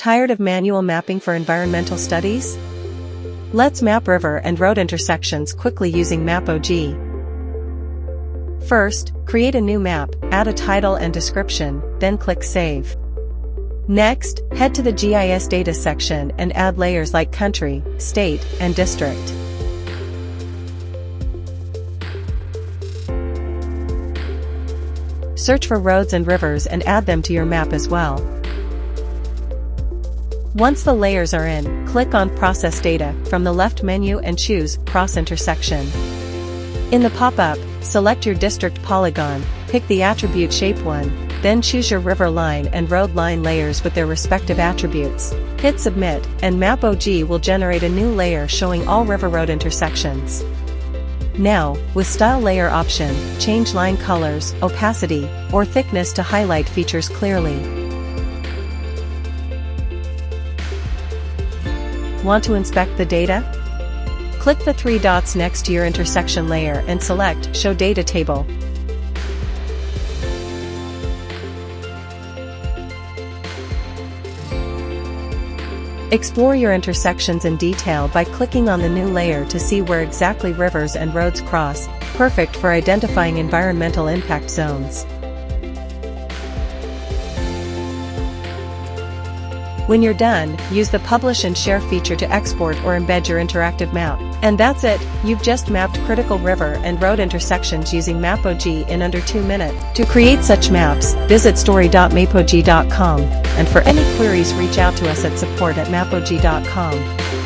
Tired of manual mapping for environmental studies? Let's map river and road intersections quickly using MAPOG. First, create a new map, add a title and description, then click Save. Next, head to the GIS data section and add layers like country, state, and district. Search for roads and rivers and add them to your map as well. Once the layers are in, click on Process Data from the left menu and choose Cross Intersection. In the pop-up, select your district polygon, pick the attribute Shape 1, then choose your river line and road line layers with their respective attributes. Hit Submit, and MAPOG will generate a new layer showing all river-road intersections. Now, with Style Layer option, change line colors, opacity, or thickness to highlight features clearly. Want to inspect the data? Click the three dots next to your intersection layer and select Show Data Table. Explore your intersections in detail by clicking on the new layer to see where exactly rivers and roads cross, perfect for identifying environmental impact zones. When you're done, use the Publish and Share feature to export or embed your interactive map. And that's it, you've just mapped critical river and road intersections using MAPOG in under 2 minutes. To create such maps, visit story.mapog.com, and for any queries reach out to us at support@mapog.com.